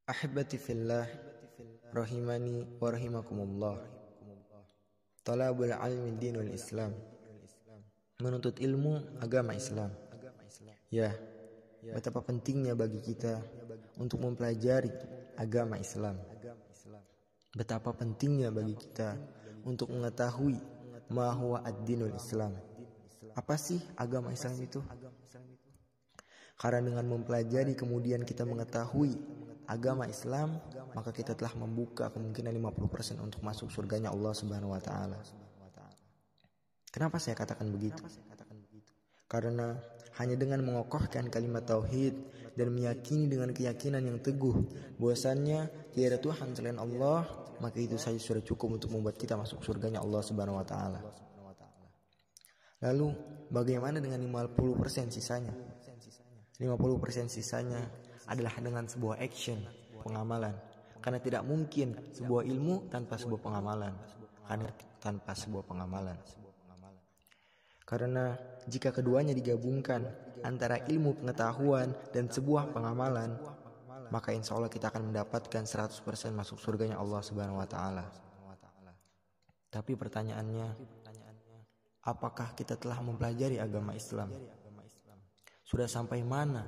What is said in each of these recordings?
Ahibati fillah, rahimani wa rahimakumullah. Talabul ilmi dinul Islam. Menuntut ilmu agama Islam. Ya, betapa pentingnya bagi kita untuk mempelajari agama Islam. Betapa pentingnya bagi kita untuk mengetahui ma huwa ad-dinul Islam. Apa sih agama Islam itu? Karena dengan mempelajari kemudian kita mengetahui agama Islam, maka kita telah membuka kemungkinan 50% untuk masuk surganya Allah Subhanahu wa taala. Kenapa saya katakan begitu? Karena hanya dengan mengokohkan kalimat tauhid dan meyakini dengan keyakinan yang teguh bahwasannya tiada Tuhan selain Allah, maka itu saja sudah cukup untuk membuat kita masuk surganya Allah Subhanahu wa taala. Lalu bagaimana dengan 50% sisanya? 50% sisanya adalah dengan sebuah action, pengamalan. Karena tidak mungkin sebuah ilmu tanpa sebuah pengamalan. Karena jika keduanya digabungkan antara ilmu pengetahuan dan sebuah pengamalan, maka insya Allah kita akan mendapatkan 100% masuk surganya Allah Subhanahu wa taala. Tapi pertanyaannya, apakah kita telah mempelajari agama Islam? Sudah sampai mana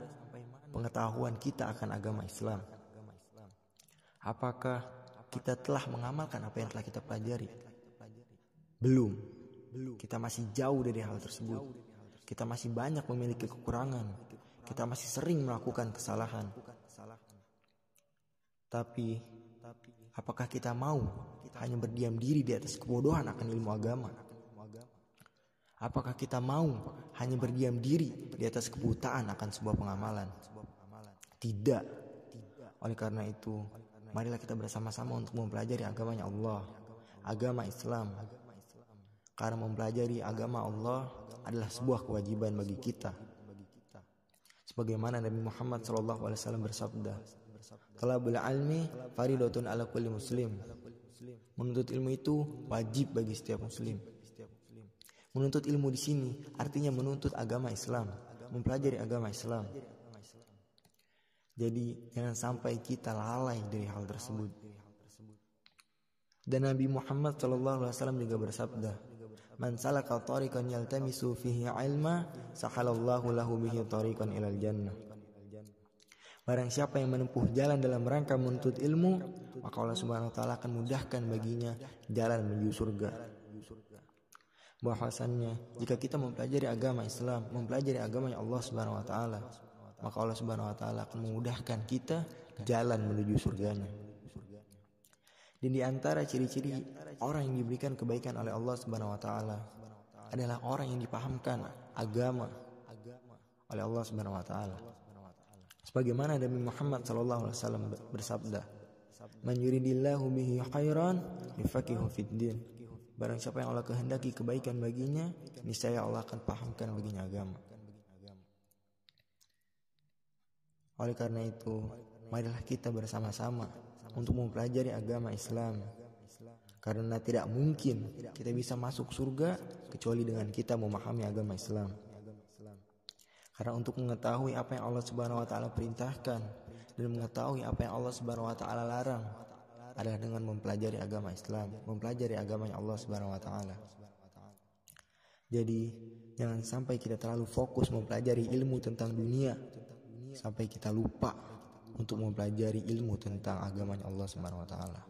pengetahuan kita akan agama Islam? Apakah kita telah mengamalkan apa yang telah kita pelajari? Belum. Kita masih jauh dari hal tersebut. Kita masih banyak memiliki kekurangan. Kita masih sering melakukan kesalahan. Tapi apakah kita mau hanya berdiam diri di atas kebodohan akan ilmu agama? Apakah kita mau hanya berdiam diri di atas kebutaan akan sebuah pengamalan? Tidak. Oleh karena itu, marilah kita bersama-sama untuk mempelajari agamanya Allah, agama Islam. Karena mempelajari agama Allah adalah sebuah kewajiban bagi kita. Sebagaimana Nabi Muhammad SAW bersabda, "Talabul ilmi faridatun ala kulli muslim." Menuntut ilmu itu wajib bagi setiap muslim. Menuntut ilmu di sini artinya menuntut agama Islam, mempelajari agama Islam. Jadi jangan sampai kita lalai dari hal tersebut. Dan Nabi Muhammad SAW juga bersabda, "Man salaka tariqan yaltamisu fihi ilma, sahalallahu lahu bihi tariqan ilal jannah." Barang siapa yang menempuh jalan dalam rangka menuntut ilmu, maka Allah Subhanahu wa taala akan mudahkan baginya jalan menuju surga. Bahwasannya jika kita mempelajari agama Islam, mempelajari agama Allah Subhanahu wa taala, maka Allah Subhanahu wa taala akan memudahkan kita jalan menuju surganya. Dan di antara ciri-ciri orang yang diberikan kebaikan oleh Allah Subhanahu wa taala adalah orang yang dipahamkan agama oleh Allah Subhanahu wa taala. Sebagaimana Nabi Muhammad SAW bersabda, "Man yuridillahu bihi khairan yufaqihu fid din." Barang siapa yang Allah kehendaki kebaikan baginya, niscaya Allah akan pahamkan baginya agama. Oleh karena itu, marilah kita bersama-sama untuk mempelajari agama Islam. Karena tidak mungkin kita bisa masuk surga kecuali dengan kita memahami agama Islam. Karena untuk mengetahui apa yang Allah Subhanahu wa taala perintahkan dan mengetahui apa yang Allah Subhanahu wa taala larang adalah dengan mempelajari agama Islam, mempelajari agamanya Allah Subhanahu wa taala. Jadi, jangan sampai kita terlalu fokus mempelajari ilmu tentang dunia sampai kita lupa untuk mempelajari ilmu tentang agamanya Allah Subhanahu wa taala.